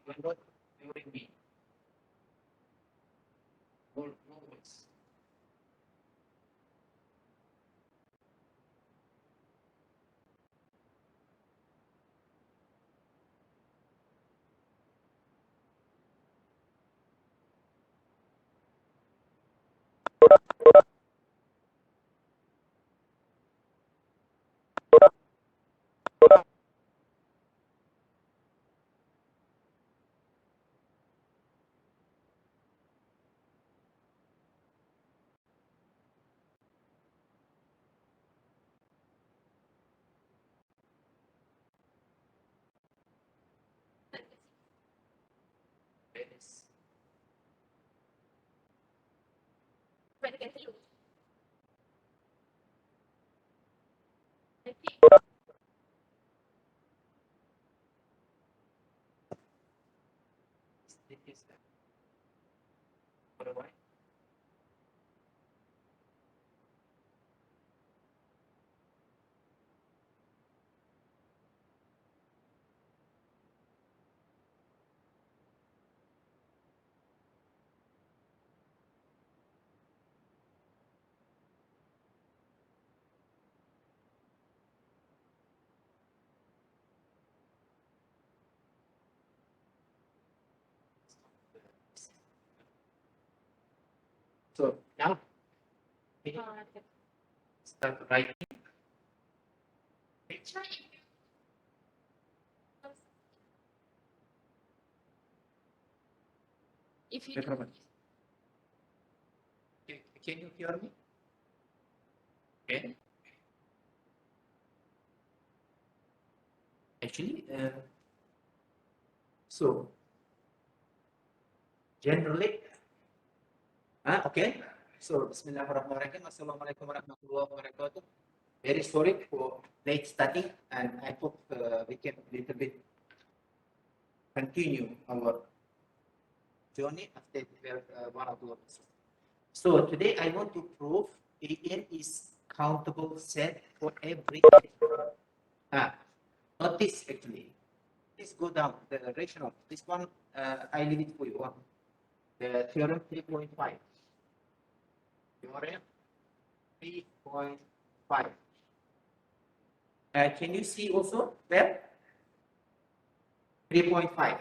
You are not hearing me. No voice. Yes. This is for a while. So now we start writing. If you Can you hear me? Okay. Actually, so generally, okay. So Bismillahirrahmanirrahim. Assalamualaikum warahmatullahi wabarakatuh. Very sorry for late starting, and I hope we can little bit continue our journey after 1 o'clock. So today I want to prove AN is countable set for every not this actually. Please go down the rational. This one I leave it for you. The theorem 3.5. Theorem 3.5. Can you see also there? 3.5.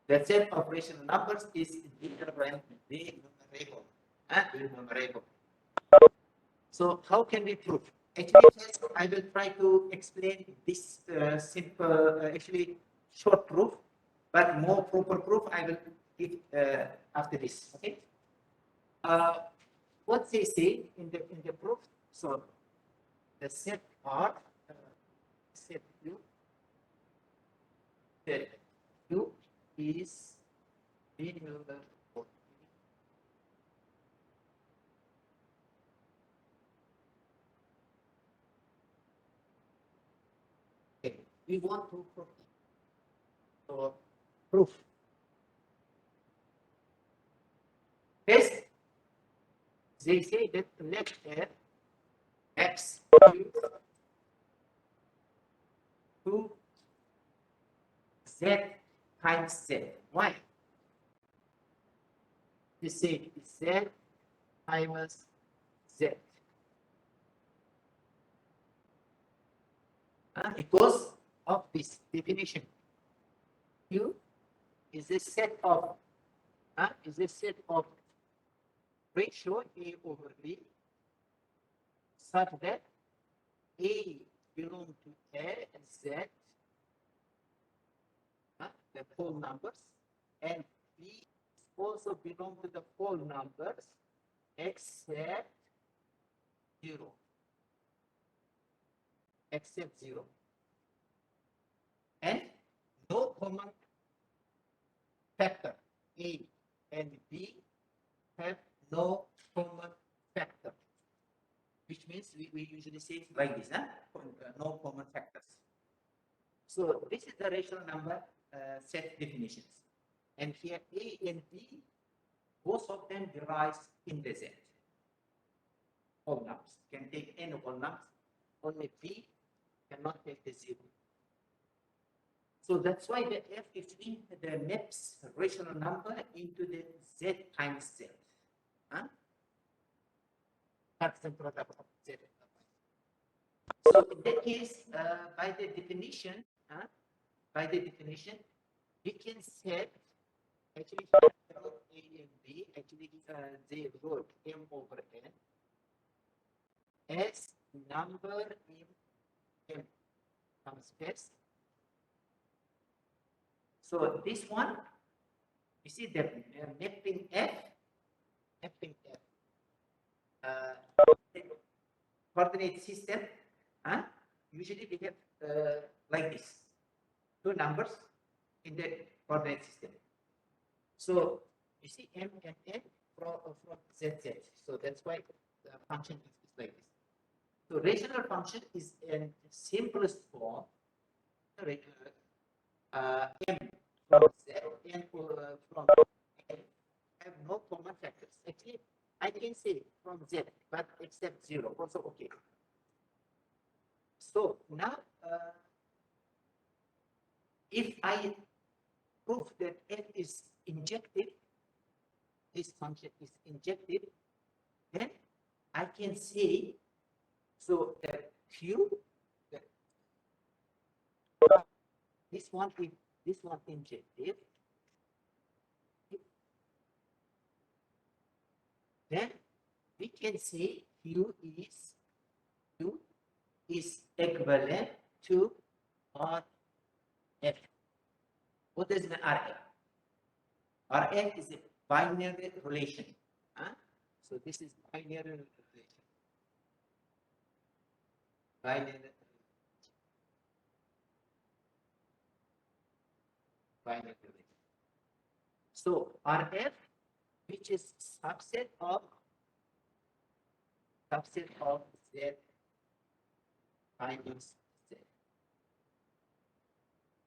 The set of rational numbers is enumerable. Enumerable. So how can we prove? Actually, first I will try to explain this simple, actually short proof, but more proper proof I will give after this. Okay. What they say in the proof? So the set R, set U, set U is enumerable. Okay. We want to prove. So proof. Yes. They say that let x to z times z. Why? They say z times z. Because of this definition, Q is a set of ratio A over B such that A belongs to A and Z, the whole numbers, and B also belong to the whole numbers except 0. Except 0. And no common factor. A and B have no common factor. Which means we usually say like this, no common factors. So this is the rational number set definitions. And here A and B, both of them derives in the Z. Whole numbers can take any whole numbers, only B cannot take the 0. So that's why the f actually the maps rational number into the z times z. Huh? That's the product of z. So in that case, by the definition, we can set actually wrote A and B. Actually, they wrote m over n as number in m space. So this one, you see the mapping f, coordinate system. Usually we have like this, two numbers in the coordinate system. So you see m and n from z. So that's why the function is like this. So rational function is in simplest form. M from z and from n have no common factors. Actually, I can say from z, but except 0, also okay. So now, if I prove that f is injective, this function is injective, then I can say, so that q, that this one injective, then we can say q is equivalent to Rf. What does mean Rf? Rf is a binary relation. So this is binary relation. Binary relation. So Rf, which is subset of z minus z.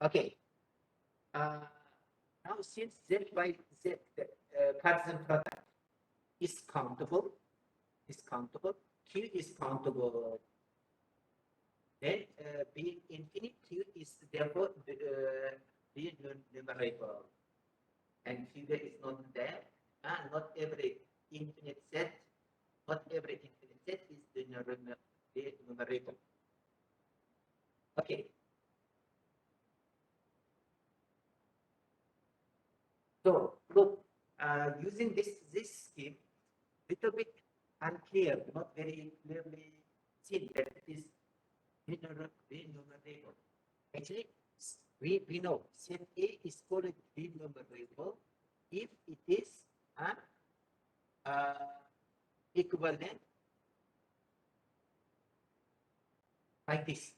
Okay. Now since z by z, the Cartesian product is countable, q is countable, then being infinite, q is therefore be numerable, and q is not there. Not every infinite set is the numerable. Okay. So look, using this scheme, little bit unclear, not very clearly seen that it is renumerable. Actually, we know set A is called renumerable if it is equivalent like this.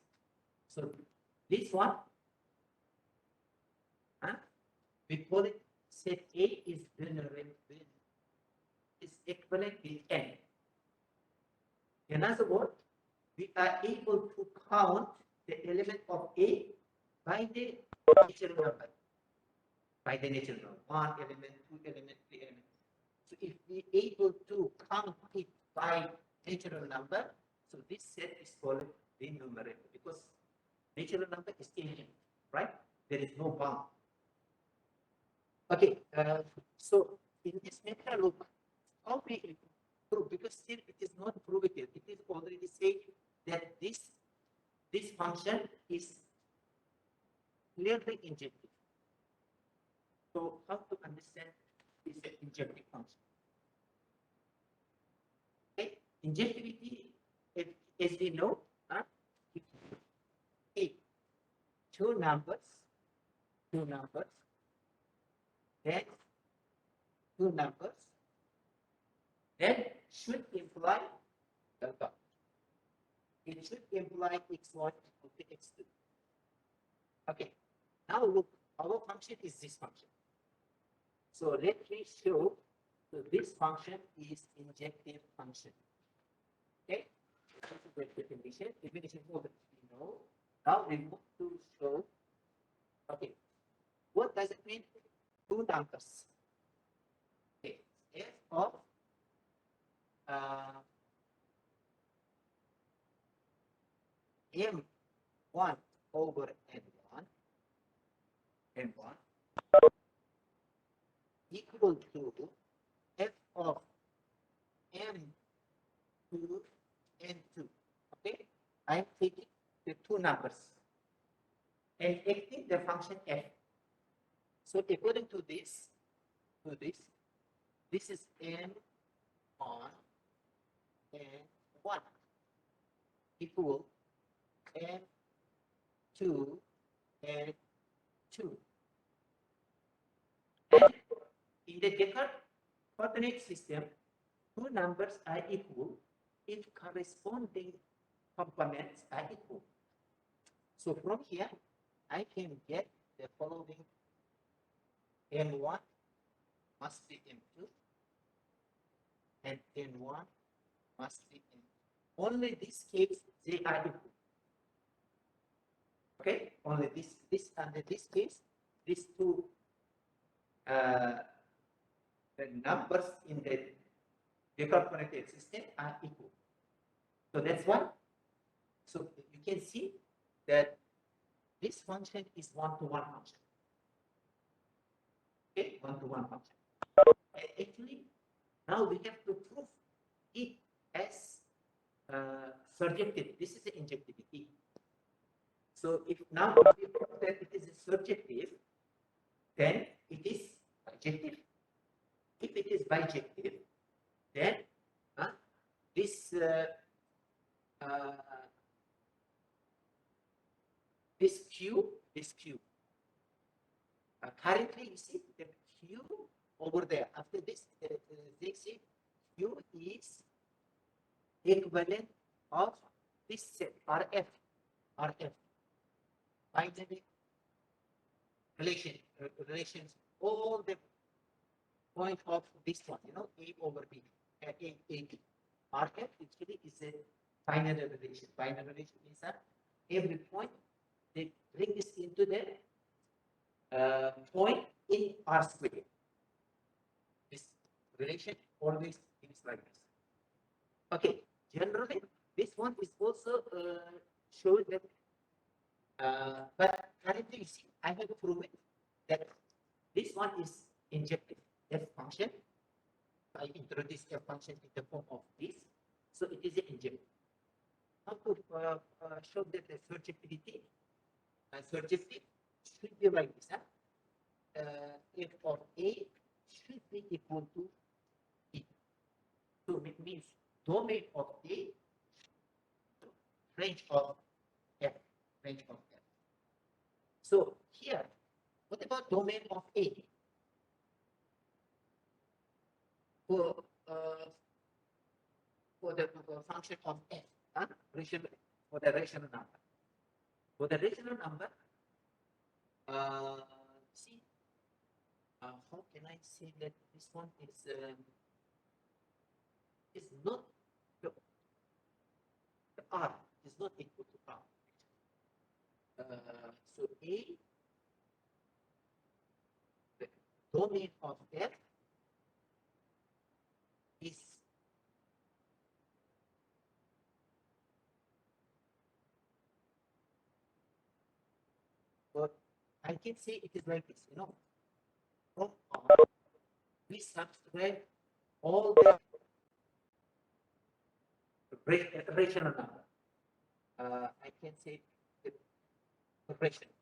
So this one, we call it set A is equivalent with n. In other words, we are able to count the element of A by the natural number. One element, two element, three element. So if we are able to count it by natural number, so this set is called the numerator because natural number is infinite, right? There is no bound. Okay, so in this method, look, how we prove, because still it is not probative. It is already said that this function is clearly injective. So how to understand this injective function? Okay, injectivity, as we know, two numbers, then two numbers, then should imply delta. It should imply x1 equal to x2. Okay, now look, our function is this function. So let me show, so this function is injective function. Okay, this is the definition. Definition of it we know. Now we move to show. Okay, what does it mean? Two numbers. Okay, f of m1 over n1 N1 equal to f of M2 N2. Okay, I am taking the two numbers and acting the function f. So according to this, this is N1 and 1 equal M2 and 2. And in the Descartes coordinate system, two numbers are equal if corresponding complements are equal. So from here, I can get the following: M1 must be M2 and N1 must be M2. Only this case they are equal. Okay, only this under this case, these two the numbers in the decoordinated system are equal. So that's why. So you can see that this function is one-to-one function. Okay, one-to-one function. And actually, now we have to prove it as surjective. This is the injectivity. So if now we prove that it is surjective, then it is bijective. If it is bijective, then this Q, currently you see the Q over there. After this, they say Q is equivalent of this set RF, binary relations, all the point of this one, A over B, A B. RF actually is a binary relation. Binary relation means that every point they bring this into the point in R squared. This relation always is like this. Okay, generally this one is also shows that, but currently you see I have proven that this one is injective f function. I introduce a function in the form of this, so it is an injective. How to show that the surjectivity? Surjective should be like this. F of A should be equal to E. So it means domain of A, range of F, So here, what about domain of A? For the function of F, for the rational number. For the rational number, see, how can I say that this one is not the R is not equal to R. So A, the domain of F is but I can say it is like this, from R we subtract all the rational number. I can say the rational.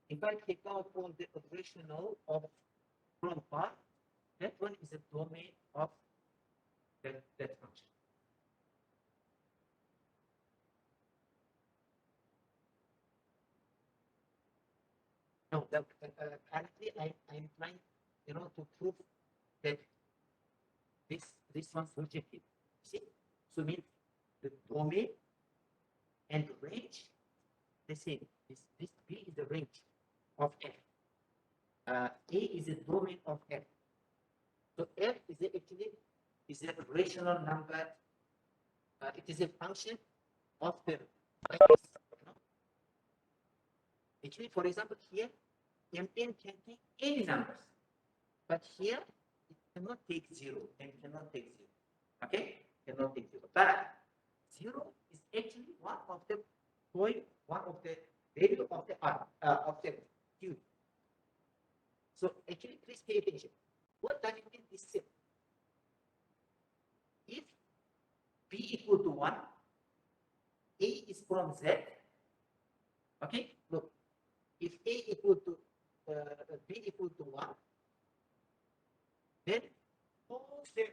If I take out all the rational of from R, that one is a domain of that function. No, currently I'm trying, to prove that this one's surjective. See, so means the domain and range the same. This B is the range of F. A is a domain of F. So F is actually is a rational number. It is a function of the brackets. Actually, for example, here Mn can take any numbers, but here it cannot take 0 and cannot take 0. Okay, cannot take 0. But 0 is actually one of the showing one of the value of the Q. So actually, please pay attention. What does it mean? This is if B equal to 1, A is from Z. Okay, look, if A equal to B equal to 1, then all the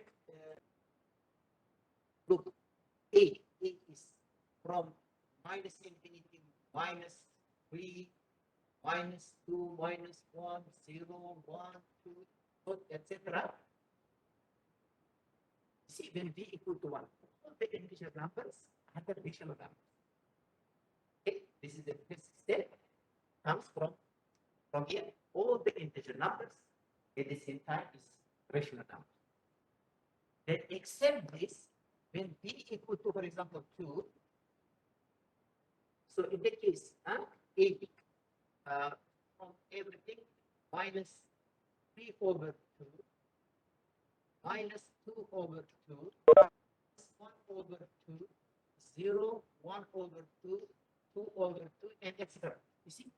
look, A is from minus infinity, minus 3, minus 2, minus 1, 0, 1, 2, etc. See, when B equal to 1, all the integer numbers are the rational numbers. Okay, this is the first step, comes from here. All the integer numbers at the same time is rational numbers. Then except this, when B equal to, for example, 2, so in that case, AB from everything minus 3 over 2, minus 2 over 2, plus 1 over 2, 0, 1 over 2, 2 over 2, and etc. You see,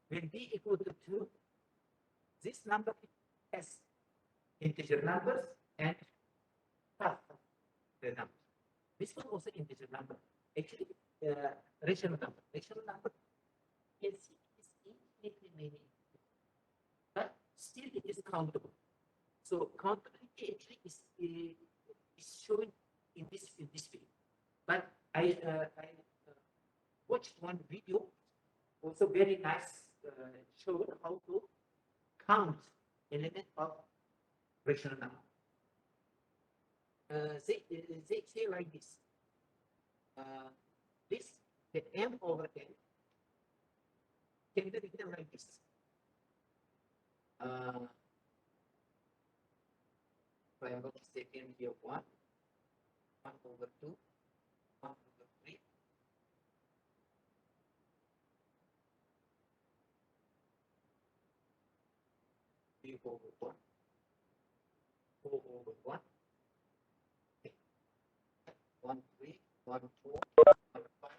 when B equal to 2, this number has integer numbers and the number. This one also integer number. Actually, rational number. Rational number is infinitely many, but still it is countable. So countability actually is shown in this way. But I watched one video, also very nice, showed how to count element of rational number. They say like this. The m over n can be written like this. If I'm going to say m here 1 over 2, 1 over 3. Over 1, 4 over 1, 1, 3, 1, 4, 1, 5,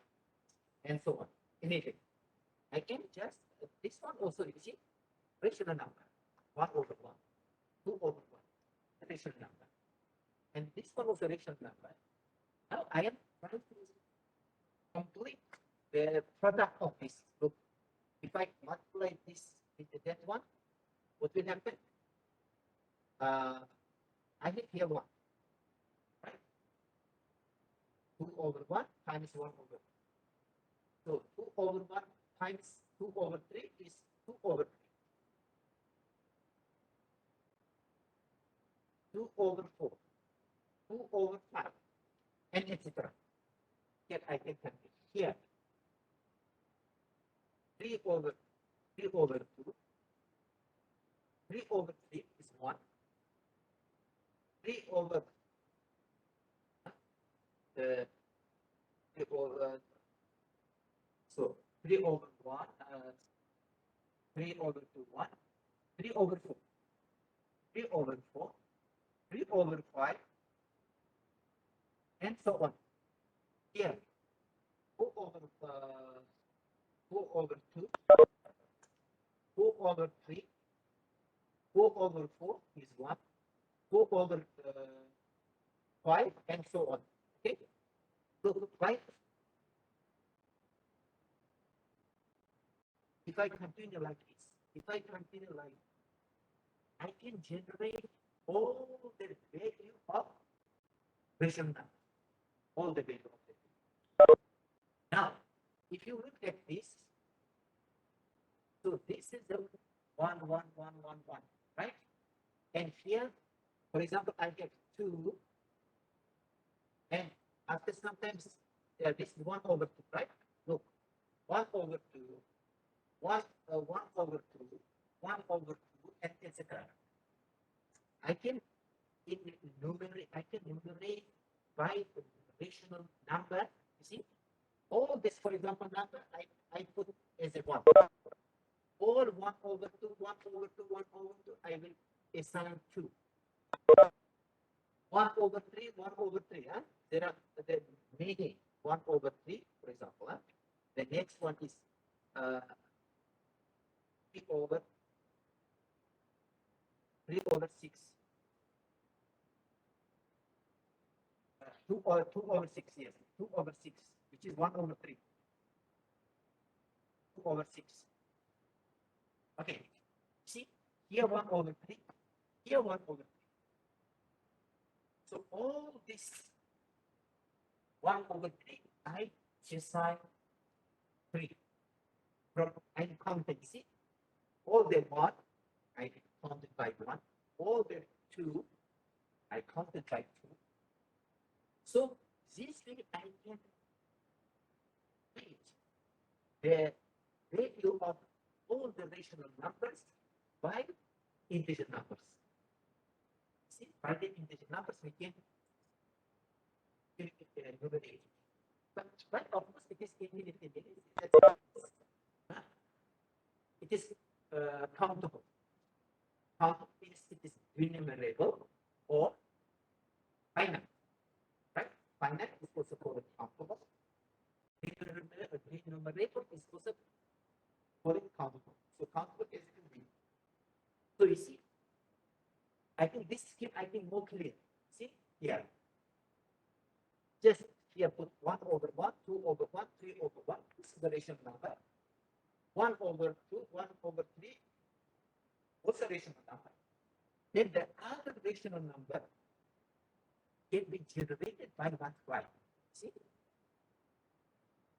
and so on. Anything. I can just, this one also, you see, rational number, 1 over 1, 2 over 1, rational number. And this one also rational number. Now I am trying to complete the product of this. Look, if I multiply this with that one, what will happen? I have here 1, right? 2 over 1 times 1 over 2. So 2 over 1 times 2 over 3 is 2 over 3. 2 over 4, 2 over 5, and etc. Here I can complete. Here 3 over 2, 3 over 3 is 1. 3 over 3 over, so 3 over 1, 3 over 2, 1, 3 over 4, 3 over 4, 3 over 5, and so on. Here 4 over 2, 4 over 3, 4 over 4 is 1, 4 over 5, and so on. Okay, so right. If I continue like this, I can generate all the value of rational number, all the value of the. Now, if you look at this, so this is the 1, 1, 1, 1, 1, right? And here, for example, I get 2, and after sometimes this is 1 over 2, right? Look, 1 over 2, 1 over 2, 1 over 2, and etc. I can enumerate by the rational number. You see, all this, for example, number I put as a 1. All 1 over 2, 1 over 2, 1 over 2, I will assign 2. 1 over 3, 1 over 3. There are the many 1 over 3, for example. The next one is 3 over 6. 2 over 6, yes. 2 over 6, which is 1 over 3. 2 over 6. Okay. See, here 1 over 3, here 1 over 3. So all this 1 over 3, I assign 3. From I counted, see, all the 1, I counted by 1. All the 2, I counted by 2. So this way I can read the value of all the rational numbers by integer numbers. See, by the integer numbers we can numerate. But of course it is infinite. It is countable. Countable means it is enumerable or finite. Right? Finite is also called countable. Enumerable is also called countable. So countable is be. So you see, I think this scheme I think more clear. See here. Just here put 1 over 1, 2 over 1, 3 over 1. This is the rational number. 1 over 2, 1 over 3. What's the rational number? Then the other rational number can be generated by multiplying. See?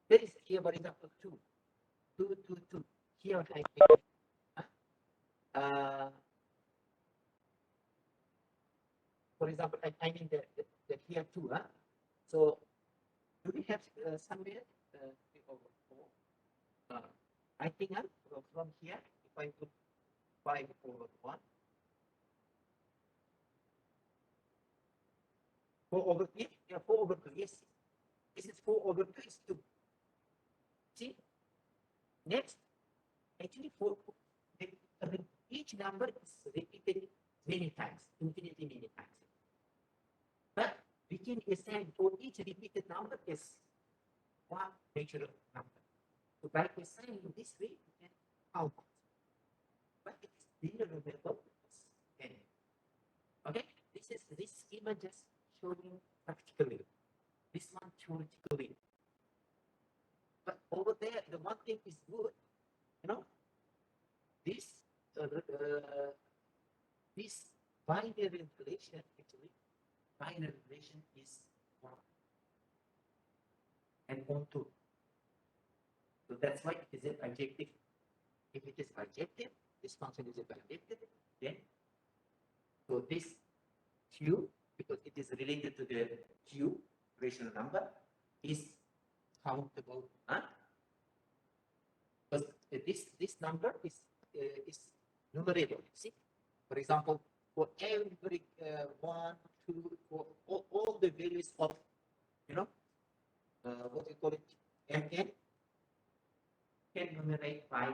There is here, for example, 2. 2, 2, 2. Here I for example, I mean that here 2. So do we have somewhere 3 over 4? I think from here, if I put 5 over 1, 4 over 3, yeah, 4 over 2, yes. This is 4 over 2 is 2. See? Next, actually, each number is repeated many times, infinitely many times. But we can assign for each repeated number is one natural number. So by assigning this way, we can count it. But it is enumerable as n. Okay? This schema just showing practically. This one theoretically. But over there, the one thing is good, this this binary relation actually, binary relation is 1 and 1, 2. So that's why it is an adjective. If it is adjective, this function is a adjective, then so this q, because it is related to the q rational number, is countable. Because this number is numerable. See, for example, for every 1, 2, 4, all the values of what you call it, mn can numerate by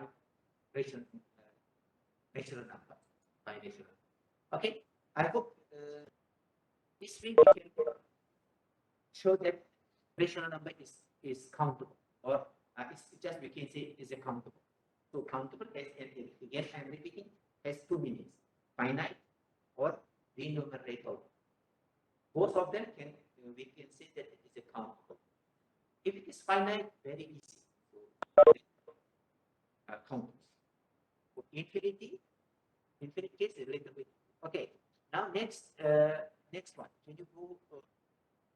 rational number, by rational. Okay, I hope this way we can show that rational number is countable, or it's just we can say is a countable. So countable as again I'm repeating has 2 meanings: finite or enumerable. Both of them we can say that it is a countable. If it is finite, very easy. So, countable. For infinity case a little bit. Okay. Now next one. Can you go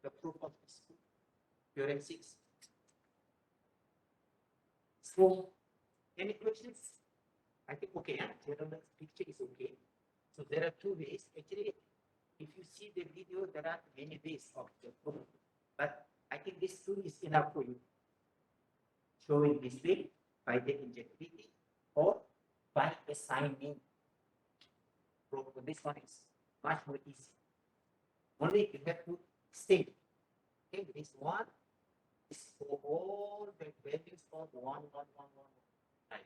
the proof of this? Theorem 6. So any questions? I think okay. General picture is okay. So there are 2 ways. Actually, if you see the video, there are many ways of the proof. But I think this 2 is enough for you. Showing this way by the injectivity or by assigning. This one is much more easy. Only you have to state. Okay, this one is for all the values of 1, 1, 1, 1, 1.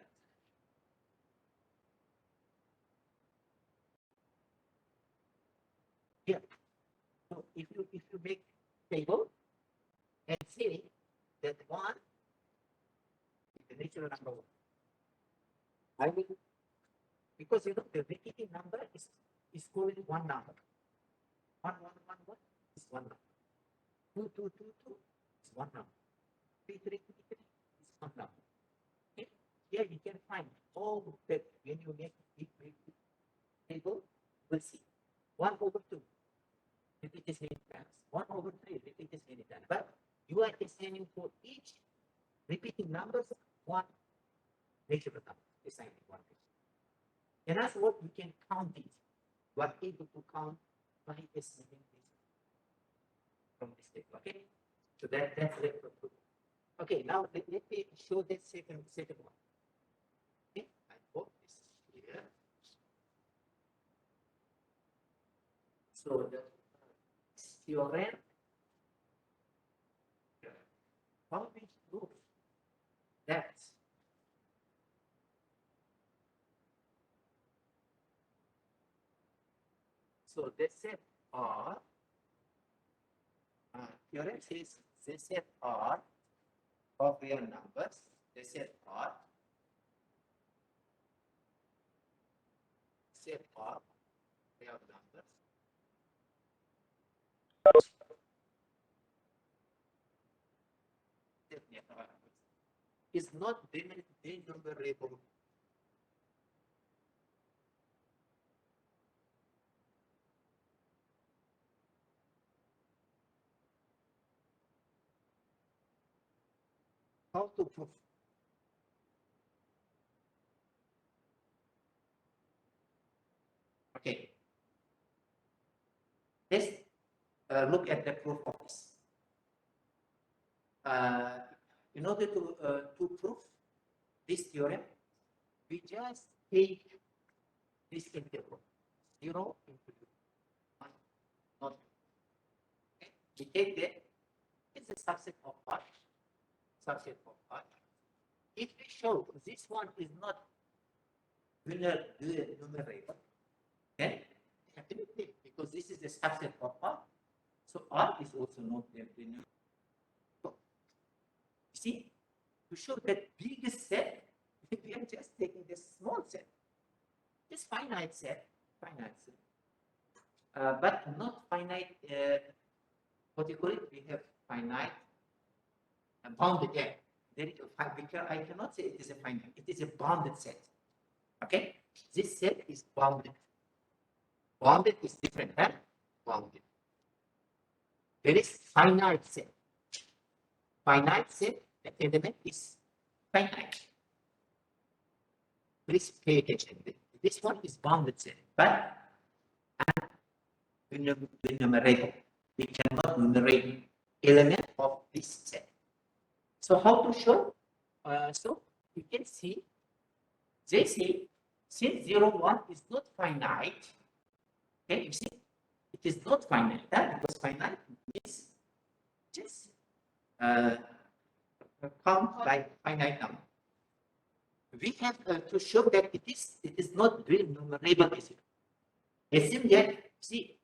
Here. So if you make table and say that 1 natural number 1. I will, because the repeating number is called one number. 1, 1, 1, 1 is one number. 2, 2, 2, 2 is one number. 3, 3, 3, 3 is one number. Okay? Here you can find all that when you make big table, we'll see. 1 over 2, repeat this many times. 1 over 3, repeat this many times. But you are assigning for each repeating numbers one natural number. Assigning one. And that's what you can count it. You are able to count by assigning this from this table. Okay? So that's the proof. Okay, now let me show the second one. Okay, I hope this is clear. So the theorem, how we prove that so the set R theorem says the set R of real numbers, the set R real numbers is not denumerable. How to prove? Okay. Let's look at the proof of this. In order to prove this theorem, we just take this integral 0 into 1, not okay. We take that it's a subset of R. If we show this one is not numerable, then we have to be clear because this is a subset of R. So R is also not numerable. You see, to show that biggest set, we are just taking this small set, this finite set, but not finite. What you call it? We have finite bounded. Yeah, I cannot say it is a finite. It is a bounded set. Okay, this set is bounded. Bounded is different, huh? Bounded. There is finite set. Finite set, the element is finite. Please pay attention. This one is bounded set, but enumerable. We cannot enumerate element of this set. So how to show? So you can see, they say since 0, 1 is not finite, okay, you see, it is not finite. That because finite means just count by finite number. We have to show that it is not real numerable. Assume that, see,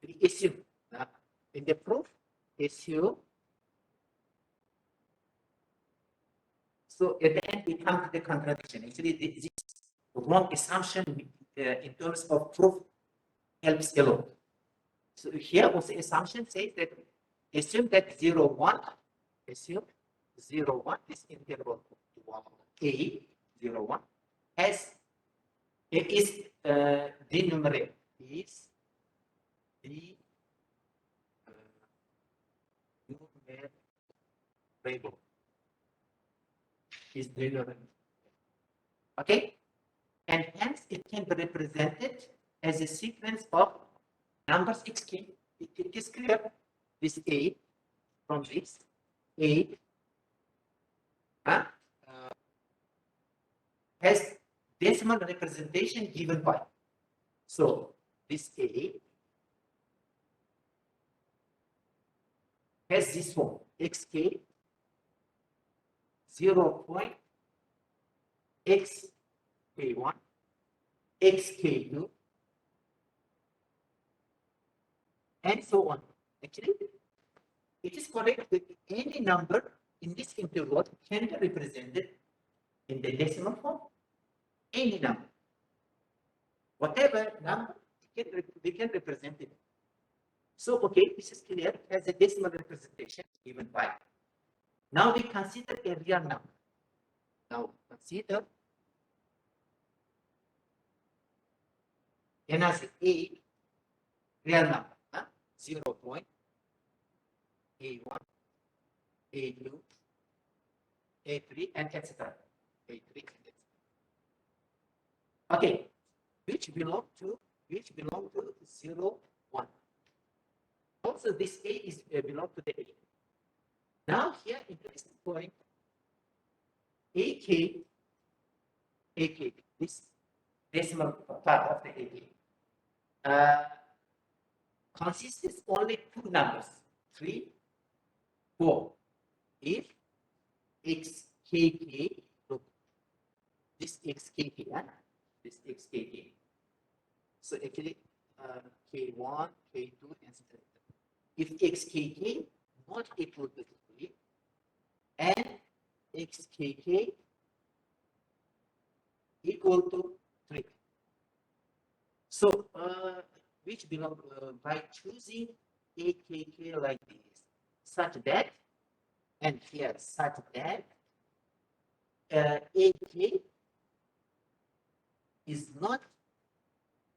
we assume in the proof, assume. So at the end, we come to the contradiction. Actually, this wrong assumption in terms of proof helps a lot. So here was the assumption says that assume that 0, 1, assume 0, 1, this interval A, 0, 1, has, it is denumerable, is denumerable. Is denumerable. Okay, and hence it can be represented as a sequence of numbers xk. It is clear. This A from this A has decimal representation given by. So this A has this form xk 0.xk1 xk2 and so on. Actually, it is correct that any number in this interval can be represented in the decimal form, any number. Whatever number, we can represent it. So, okay, this is clear as a decimal representation given by. Now we consider a real number. Now consider n as a real number, 0.A1, A2, A3, and etc. A3 and etc. Okay, which belong to 0, 1. Also, this A is belong to the A. Now here in this point, AK, this decimal part of the AK, consists only two numbers, 3, 4. If xkk, look, this xkk, this xkk. So actually, k1, k2, and so on. If xkk not equal to 3 and xkk equal to 3. So, which belong by choosing akk like this, such that, and here such that ak is not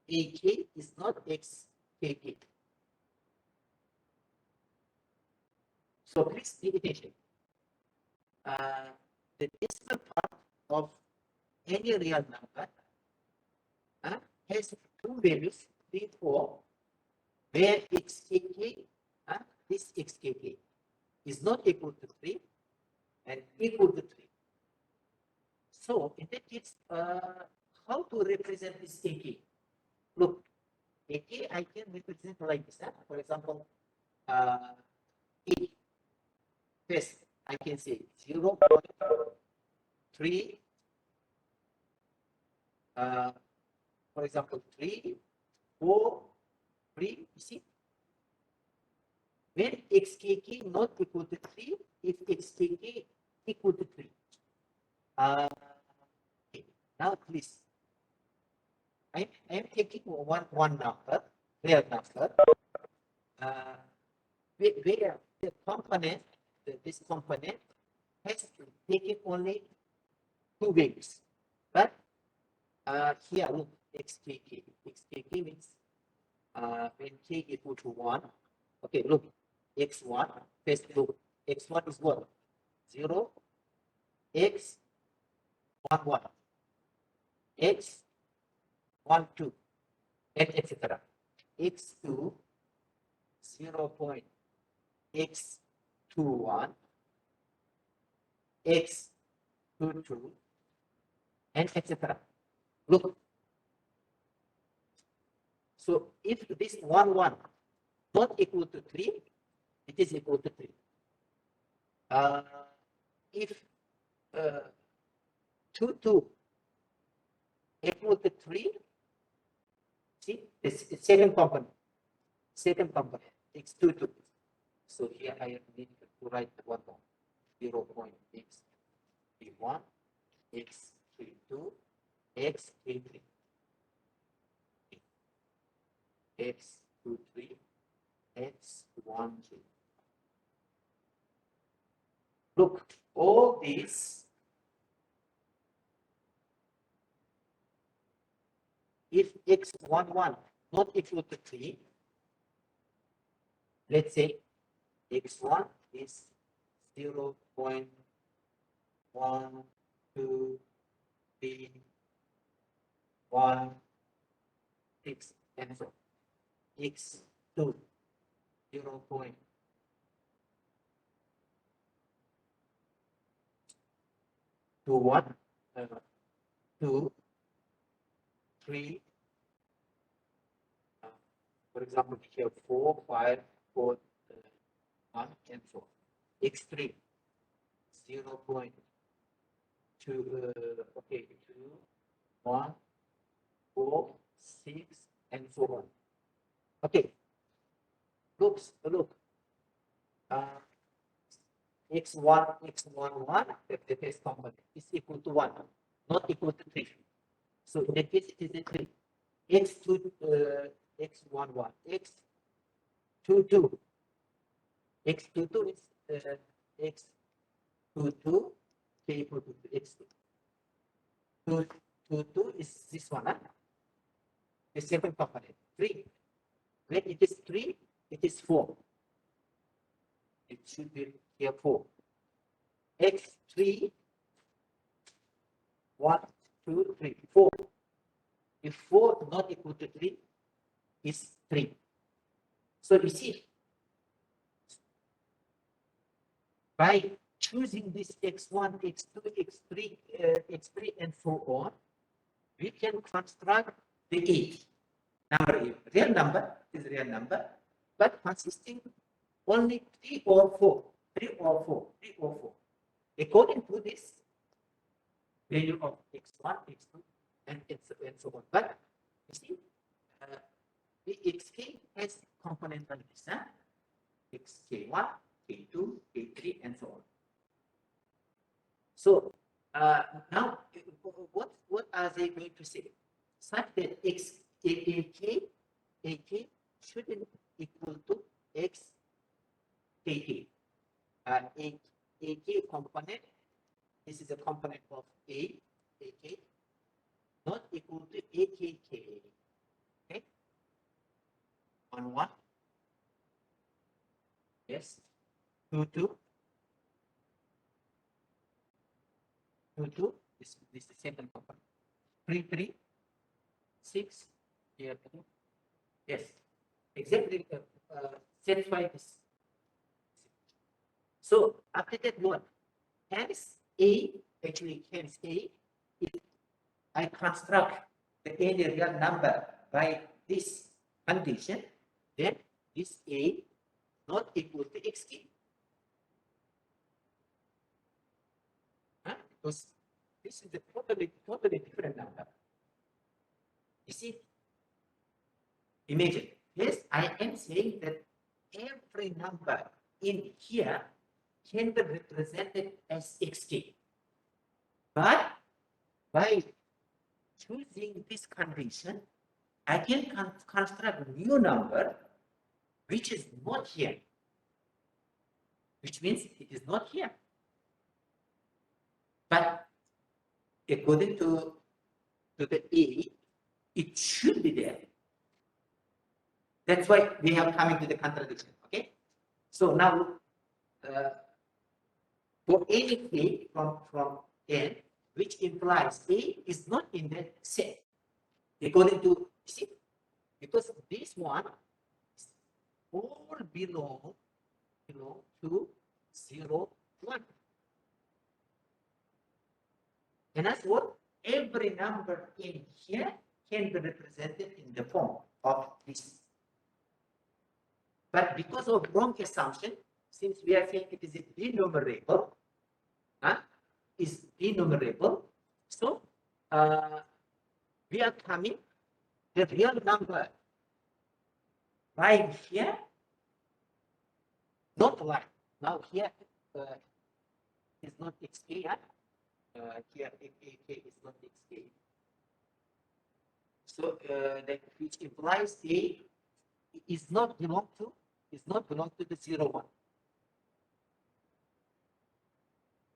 xkk. So please pay attention. The decimal part of any real number has two values, 3, 4, where xkk, this xkk is not equal to 3 and equal to 3. So in that case, how to represent this kk? Look, kk I can represent like this. For example, A. First, I can say 0.3. For example, 3, 4, 3. You see, when xkk not equal to 3, if xkk equal to 3. Okay. Now, please, I am taking one number, real number, where the component, this component has taken only two values. But here, look, xkk means when k equal to 1. Okay, look, x1, first look, x1 is what? 0, x 1, 1, x 1, 2, and etc. x2, 0.x21, x22, and etc. Look, so if this 1, 1 not equal to 3, it is equal to 3. If 2, 2 equal to 3, see, this is second component, x22. So here I need to write the 1 more, 0.x31, x32, x33, x23, x13. Look, all these, if x11 not equal to 3, let's say x1 is 0.1, 2, 3, 1, 6, and so on. x2, 0.21, 2, 3, for example, we have 4, 5, 4, 1, and so on. x3, 0.2, okay, 2, 1, 4, 6, and so on. Okay, look, x1, x11, the test component is equal to 1, not equal to 3. So in that case, it is a 3. x2, x11, x22. x22 is x22, k equal to x2. 22 is this one, the second component, 3. When it is 3, it is 4. It should be here 4. x3, 1, 2, 3, 4. If 4 not equal to 3, is 3. So you see, by choosing this x1, x2, x3, x3, and so on, we can construct the 8 number. Real number is real number, but consisting only 3 or 4, 3 or 4, 3 or 4. According to this value of x1, x2, and so on. But you see, the xk has component like this, xk1, k2, k3, and so on. So now, what are they going to say? Such that ak shouldn't equal to xkk. AK component, this is a component of AK, not equal to AKK. Okay? On 1. Yes. 2, 2. 2, 2. This is the second component. 3, 3. 6. Here. Yes. Exactly. Satisfy this. So after that, what? Hence A, actually, hence A, if I construct the any real number by this condition, then this A not equal to xk. Because this is a totally different number. You see, imagine, yes, I am saying that every number in here can be represented as xk. But by choosing this condition, I can construct a new number which is not here, which means it is not here. But according to the A, it should be there. That's why we have coming to the contradiction. Okay. So now, for any k from n, which implies A is not in that set, according to see, because this one all belong to 0, 1. And that's what every number in here can be represented in the form of this. But because of wrong assumption, since we are saying it is a denumerable, is denumerable, so we are coming the real number right here, not like now here is not xk, here ak is not xk. So that which implies A is not belong to the 0, 1.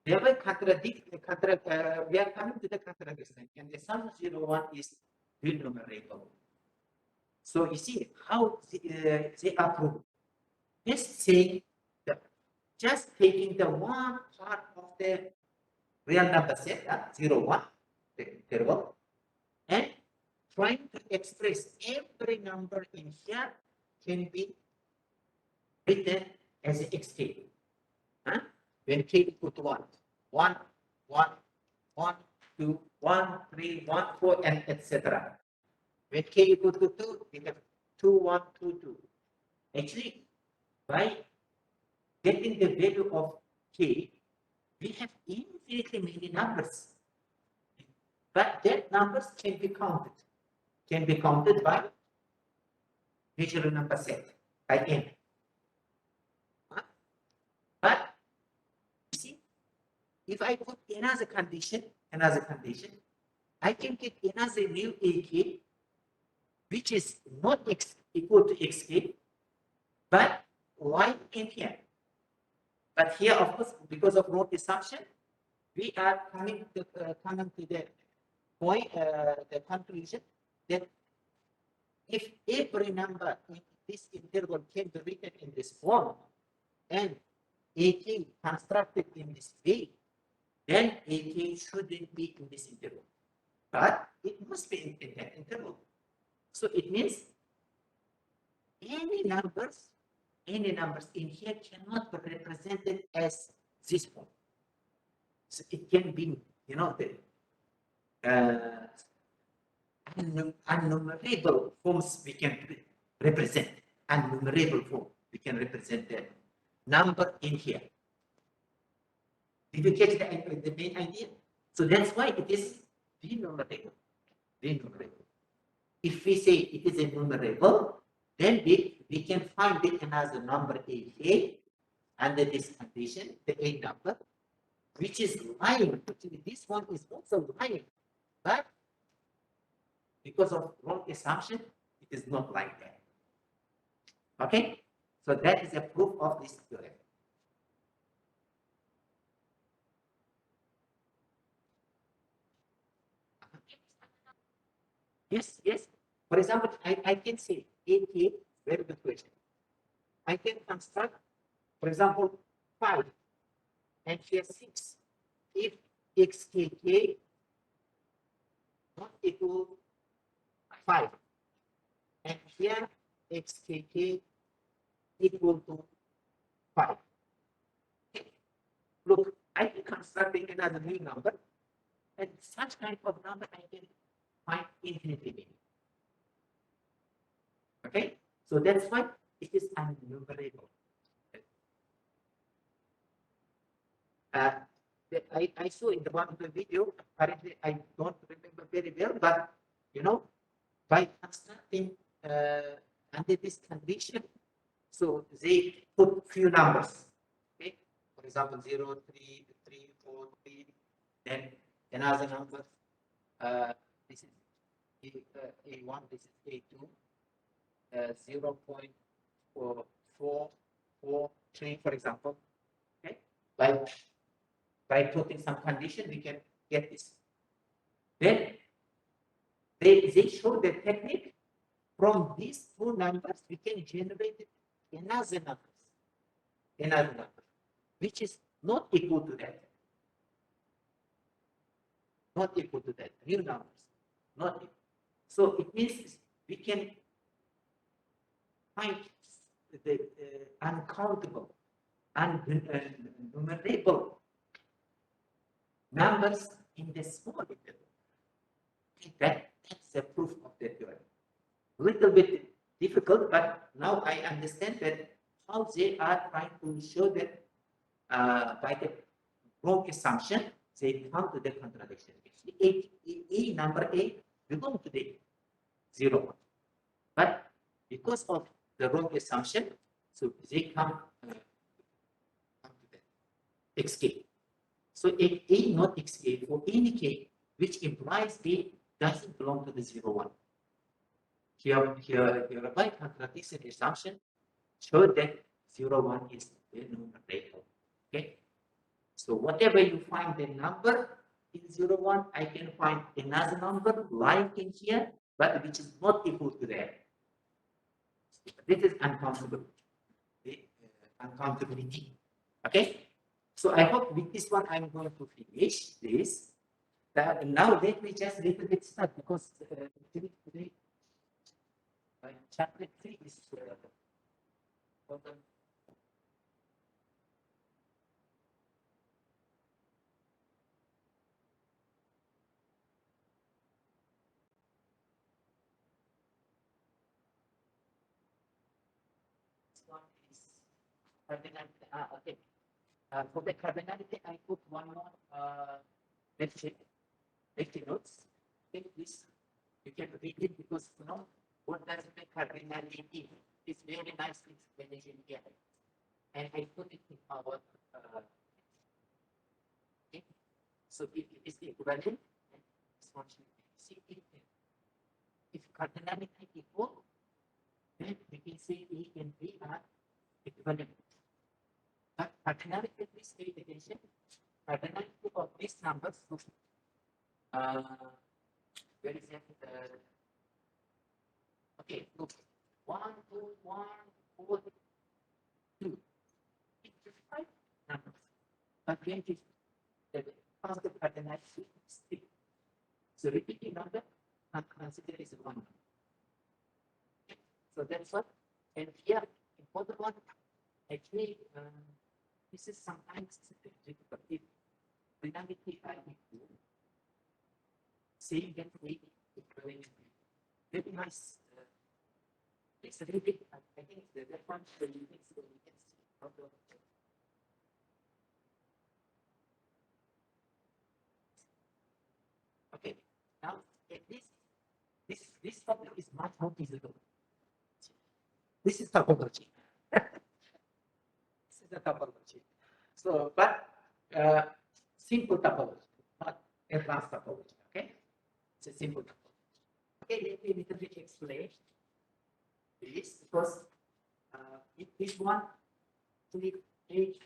Thereby we are coming to the contradiction, and the sum of 0, 1 is denumerable. So you see how they approve. Just say that just taking the one part of the real number set, 0, 1, interval, and trying to express every number in here can be written as xk. When k equal to 1, 1, 1, 1, 2, 1, 3, 1, 4, and etc. When k equal to 2, we have 2, 1, 2, 2. Actually, by getting the value of k, we have infinitely many numbers. But that numbers can be counted by natural number set, by n. But if I put another condition, I can get another new AK, which is not equal to xk, but y in here. But here, of course, because of root assumption, we are coming to the point, the conclusion that if every number in this interval can be written in this form and AK constructed in this way, then AK shouldn't be in this interval. But it must be in that interval. So it means any numbers in here cannot be represented as this form. So it can be, the unnumerable forms we can represent. Unnumerable form we can represent the number in here. Did you catch the main idea? So that's why it is denumerable. If we say it is enumerable, then we can find it another number A under this condition, the A number, which is lying. Actually, this one is also lying, but because of wrong assumption, it is not like that. Okay, so that is a proof of this theorem. Yes, yes. For example, I can say AK, very good question. I can construct, for example, 5 and here 6. If xkk not equal 5 and here xkk equal to 5. Okay. Look, I can construct another new number, and such kind of number I can find infinitely many. Okay, so that's why it is unnumerable. I saw in the one of the video, apparently I don't remember very well, but by constructing under this condition, so they put few numbers. Okay, for example, 0, 3, 3, 4, 3, then another number. This is A1, this is A2, 0.443, for example. Okay, by putting some condition, we can get this. Then they show the technique. From these two numbers, we can generate another number, which is not equal to that. New numbers, not equal. So it means we can find the uncountable, unnumerable numbers in the small interval. That's the proof of the theorem. A little bit difficult, but now I understand that how they are trying to show that by the wrong assumption, they come to the contradiction. A number A belongs to the 0, but because of the wrong assumption, so they come to the xk. So if A not xk for any k, which implies A doesn't belong to the 0, 1. Here by contradiction assumption show that 0, 1 is enumerable. Okay. So whatever you find the number in 0, 1, I can find another number like in here, but which is not equal to that. This is uncountable. Uncountability. Okay. So I hope with this one I'm going to finish this. Now let me just a little bit start because today chapter 3 is one is cardinality. Okay. For the cardinality, I put one more lecture notes. Take this. You can read it because what does the cardinality mean? It's very nice explanation here. And I put it in our So if it is equivalent, then this one should be equal. If cardinality equal, then we can say A and B are equivalent. But cardinality, please pay attention. Cardinality of these numbers, where is it? Okay, look. 1, 2, 1, 4, 2. It's 5 numbers. But when it is the constant cardinality is 3. So repeating number, consider is 1. So that's what. And here, important one, actually, this is sometimes difficult. If dynamically I equal, saying that we equaling very nice. It's a little bit, I think that one so you can see how to. Okay, now at least this topic is much more visible. This is topology. This is the topology. So, but simple topology, not advanced topology. Okay, it's a simple topology. Okay, let me a little bit explain this because if this one click H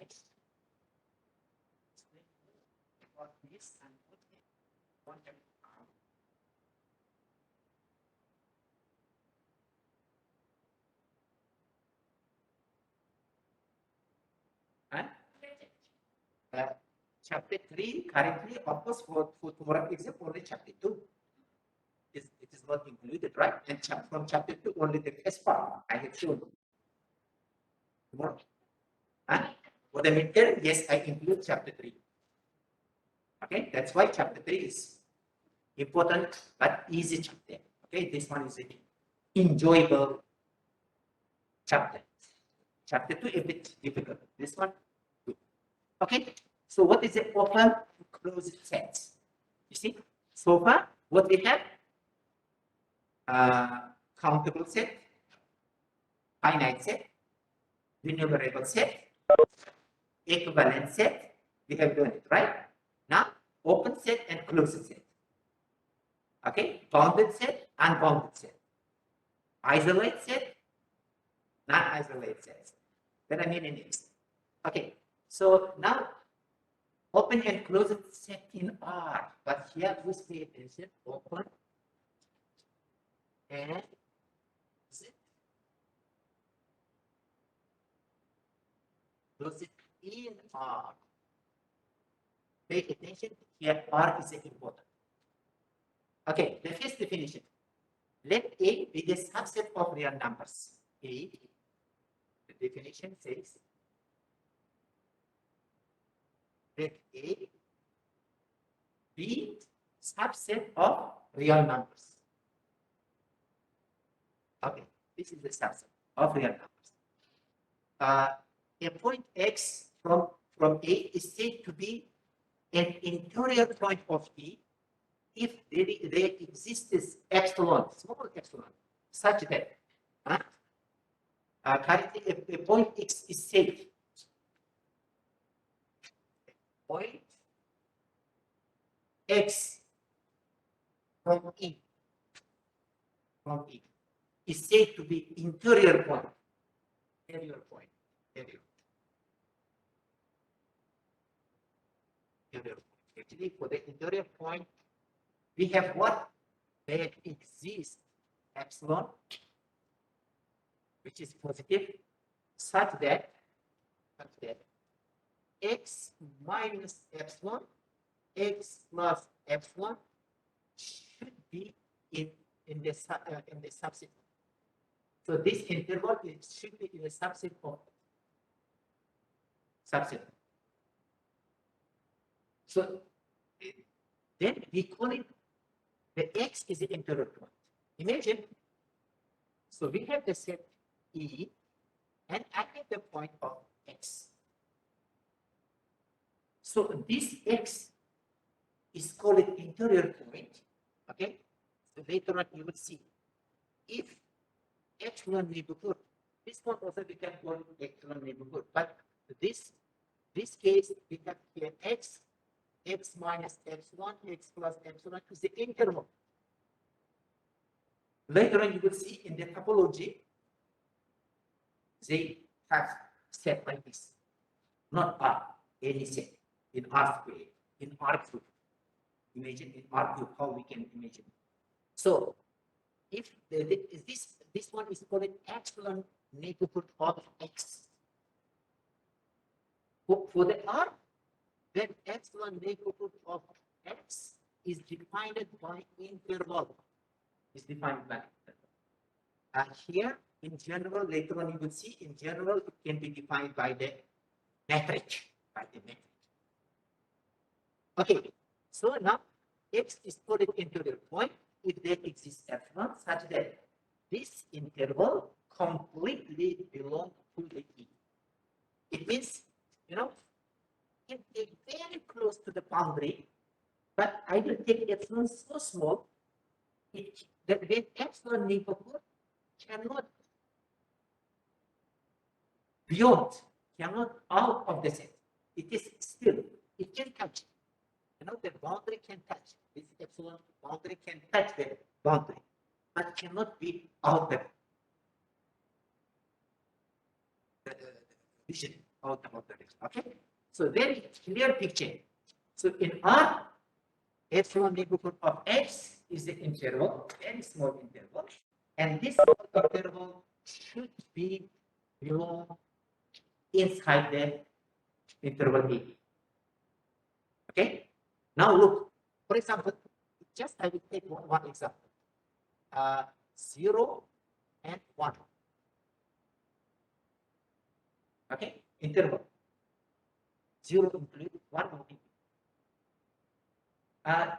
what this and what one chapter 3 currently, of course, for tomorrow exam only chapter 2. It is not included, right? And from chapter 2 only the test part I have shown. Tomorrow. For the midterm, yes, I include chapter 3. Okay, that's why chapter 3 is important but easy chapter. Okay, this one is an enjoyable chapter. Chapter 2 a bit difficult. This one, good. Okay, so what is the open closed sets? You see, so far what we have, countable set, finite set, enumerable set, equivalent set. We have done it, right? Now, open set and closed set. Okay, bounded set, unbounded set, isolate set, non-isolate sets. There are many names. Okay, so now open and closed set in R, but here please pay attention. Open and set. Close it in R. Pay attention. Here R is important. Okay, the first definition. Let A be the subset of real numbers. A, the definition says, let A be subset of real numbers. Okay, this is the subset of real numbers. A point X from A is said to be an interior point of E if there exists epsilon, small epsilon, such that currently a point X is safe. Point X from E is said to be interior point. Interior point. Actually, for the interior point, we have what? There exists epsilon, which is positive, such that X minus epsilon, X plus epsilon should be in the subset. So this interval should be in the subset of subset. So then we call it the X is the interior point. Imagine, so we have the set E and I have the point of X. So this X is called an interior point. Okay, so later on you will see if epsilon neighborhood, this one also we can call epsilon neighborhood, but this case we have here X x minus epsilon, x plus epsilon is the interval. Later on, you will see in the topology, they have set like this, not R, any set in R square, in R cube. Imagine in R cube how we can imagine. So, if this one is called epsilon neighborhood of x. For the R, then epsilon neighborhood of x is defined by interval. Is defined by interval. And here, in general, later on you will see, in general, it can be defined by the metric. Okay, so now x is put into the point if there exists epsilon such that this interval completely belongs to the E. It means, you know, if they're very close to the boundary, but I will take epsilon so small, that the epsilon neighborhood cannot cannot out of the set. It is still, it can touch. You know, the boundary can touch. This epsilon boundary can touch the boundary, but cannot be out the vision out of the region. Okay, so very clear picture. So in R, epsilon neighborhood of x is the interval, very small interval, and this interval should be belong inside the interval A. Okay. Now look, for example, just I will take one example. 0 and 1. Okay, interval. 0 include 1 include.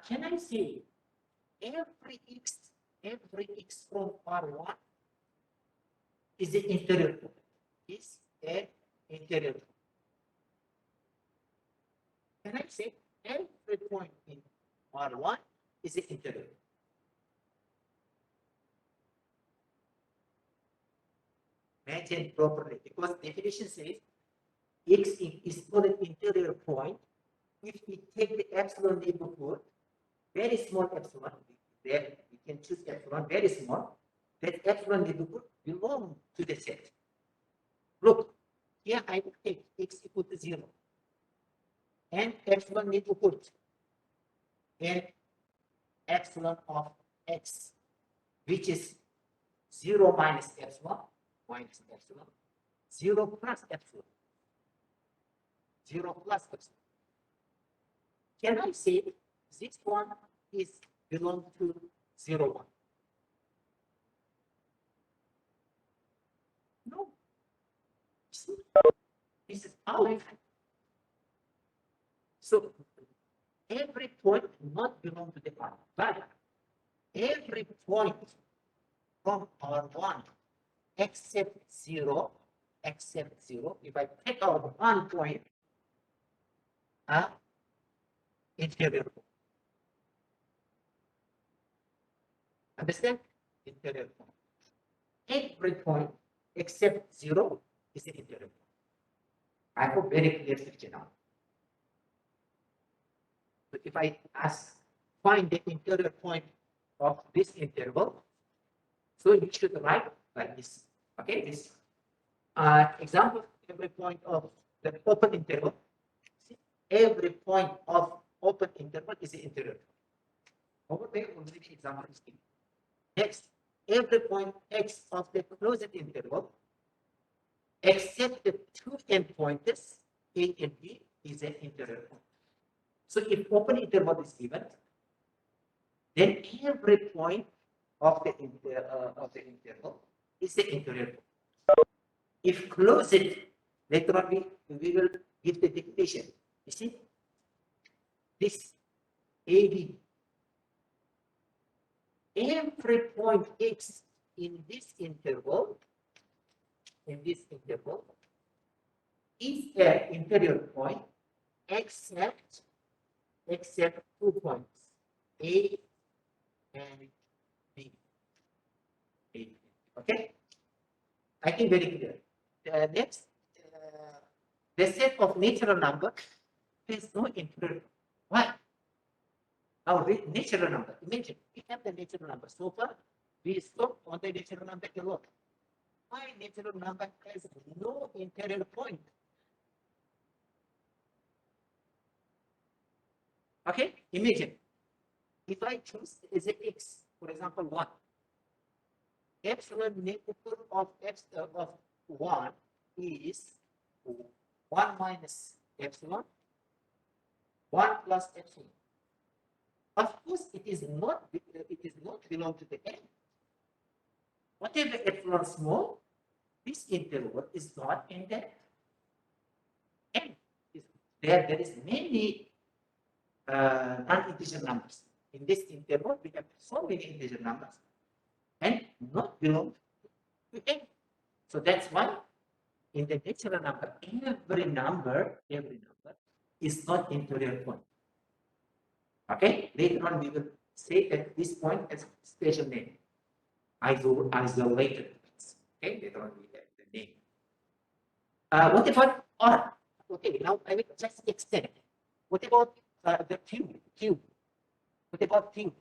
Can I say every x from R1 is the interior point? Is an interior point. Can I say every point in R1 is the interior? Imagine properly, because definition says x is called an interior point if we take the epsilon neighborhood, very small epsilon, there we can choose epsilon, very small, that epsilon neighborhood belongs to the set. Look, here I will take x equal to 0 and epsilon neighborhood and epsilon of x, which is 0 minus epsilon, 0 plus epsilon, 0 plus epsilon. Can I say this one is belong to 0, 1? No. This is out. So every point not belong to the R, but every point from R1 except 0, if I take out one point, interior. Understand? Interior point. Every point except 0 is the interior point. I hope very clear picture now. But if I find the interior point of this interval, so you should write like this. Okay, this example, every point of the open interval. Every point of open interval is the interior. Over there, already the example is given. Next, every point x of the closed interval, except the two endpoints, A and B, is an interior point. So if open interval is given, then every point of the interval is the interior point. If closed, later on we will give the definition. You see, this AB, every point x in this interval is an interior point except 2 points, A and B. Okay, I think very clear. Next, the set of natural number has no interior. Why? Now, natural number. Imagine we have the natural number. So far, we stop on the natural number alone. My natural number has no interior point. Okay, imagine if I choose as a x, for example, 1, epsilon negative of of 1 is 1 minus epsilon, 1 plus epsilon. Of course, it is not belong to the n. Whatever epsilon small, this interval is not in the n. There is many non-integer numbers. In this interval, we have so many integer numbers and not belong to n. So that's why in the natural number, every number is not interior point. Okay, later on we will say that this point has special name, isolated points. Okay, later on we have the name. What about R? Okay, now I will just extend. What about the cube? What about cube?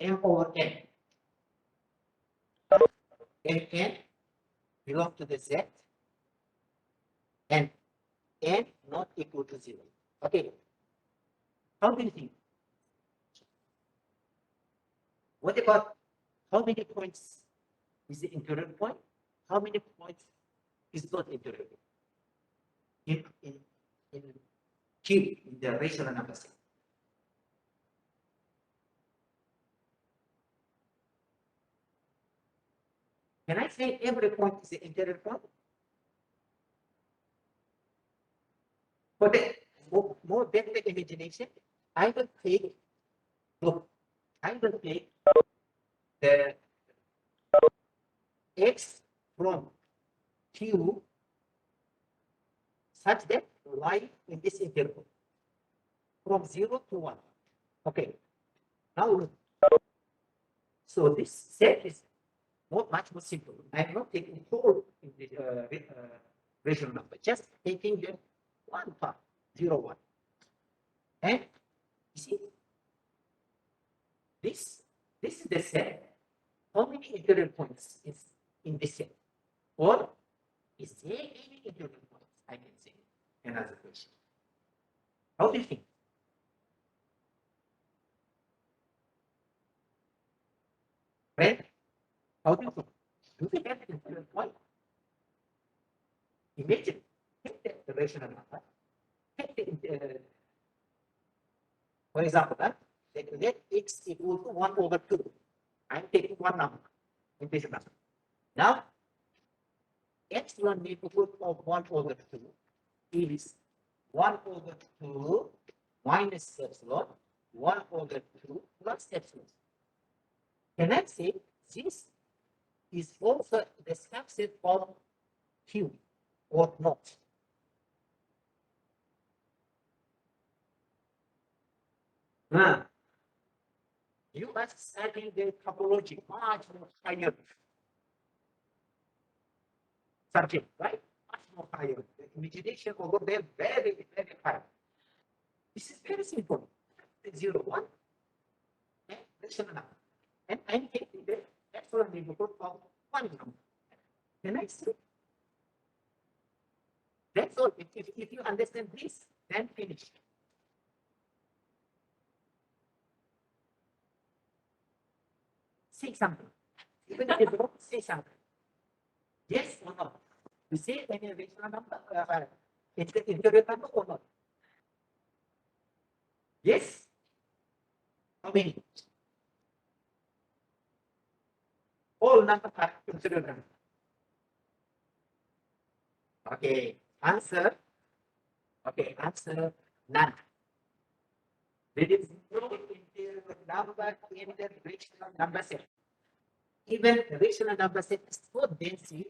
M over n. N belong to the Z and n not equal to 0. Okay. How do you think? What about how many points is the interior point? How many points is not interior? In cube, in the rational number set. Can I say every point is the interior point? For the more better imagination, I will take the x from q such that lie in this interval from 0 to 1. Okay. Now look. So this set is much more simple. I'm not taking whole in the rational number, just taking the one part, 0, 1. And you see, this is the set. How many interior points is in this set? Or is there any interior points? I can say another question. How do you think? Right? How do you think? Do we have an interior point? Imagine, take the rational number. For example, let x equal to 1 over 2. I'm taking one number, integer number. Now, epsilon neighborhood of 1 over 2 is 1 over 2 minus epsilon, 1 over 2 plus epsilon. Can I say this is also the subset of Q or not? You must study the topology much more higher subject, right? Much more higher. The imagination over there very, very high. This is very simple. 0, 1, and rational number. And I'm taking the epsilon neighborhood of 1 number. Can I see? That's all. If you understand this, then finish. Say something. Even if you don't say something. Yes or no? You say any rational number, it's the interior number or not? Yes? How many? All numbers are interior number. Okay, answer. Okay, answer none. There is no interior number in the rational number set. Even the rational number set is so densely,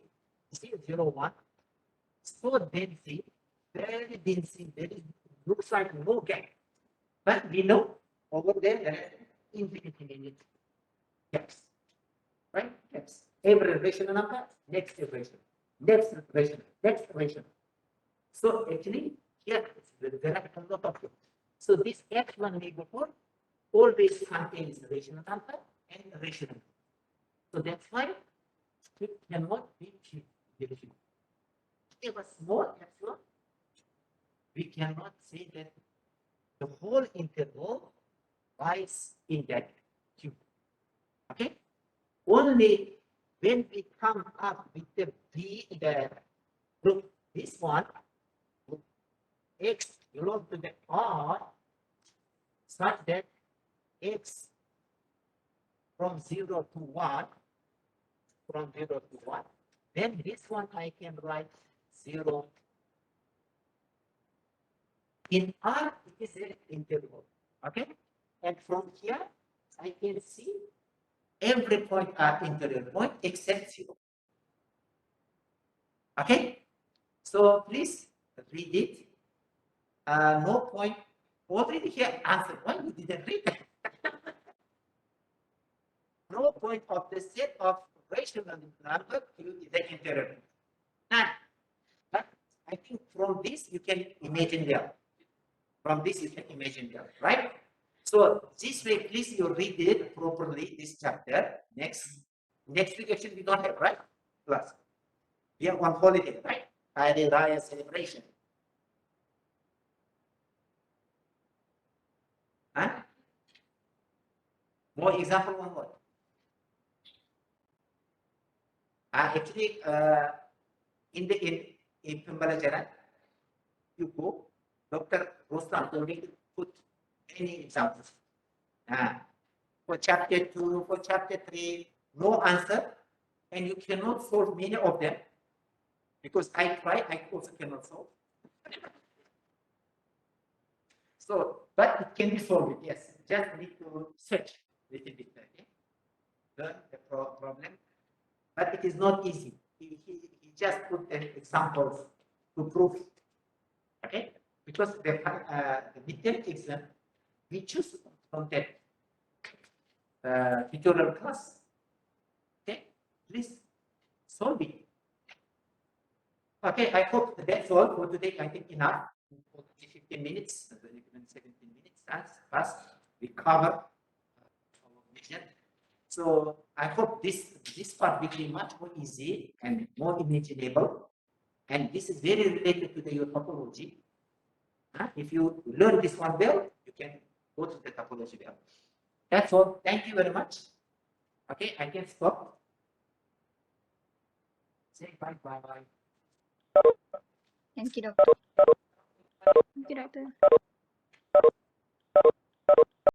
see 0, 1, so densely, very densely, there is looks like no gap. But we know over there are infinity many gaps. Right? Gaps. Every rational number, next iteration, next iteration, next iteration. So actually, here there are a lot of gaps. So this X1 neighborhood always contains rational number and rational. So that's why it cannot be divisible. If a small epsilon, we cannot say that the whole interval lies in that cube. Okay? Only when we come up with the group, this one, X belongs to the R, such that X from 0 to 1, then this one I can write 0. In R, it is an interval. Okay? And from here, I can see every point are interior point except 0. Okay? So please read it. No point. Already here answer. Why you didn't read? No point of the set of rational number Q is the interior. None. But I think from this you can imagine them. From this you can imagine them, right? So this way, please you read it properly, this chapter. Next week actually we don't have, right? Class. We are on holiday, right? Hari Raya celebration. Huh? More example, one more. Actually, in Pembelajaran, you go, Dr. Roslan told me to put any examples. For chapter 2, for chapter 3, no answer, and you cannot solve many of them because I try, I also cannot solve. So, but it can be solved, yes. Just need to search a little bit, okay? Learn the problem, but it is not easy. He just put an examples to prove it, okay? Because the midterm exam, we choose from that tutorial class. Okay, please solve it. Okay, I hope that's all for today. I think enough. 15 minutes, 17 minutes. That's fast. We cover our mission. So I hope this part will be much more easy and more imaginable. And this is very related to your topology. If you learn this one well, you can go to the topology well. That's all. Thank you very much. Okay, I can stop. Say bye bye. Thank you, Doctor. Thank you, Doctor.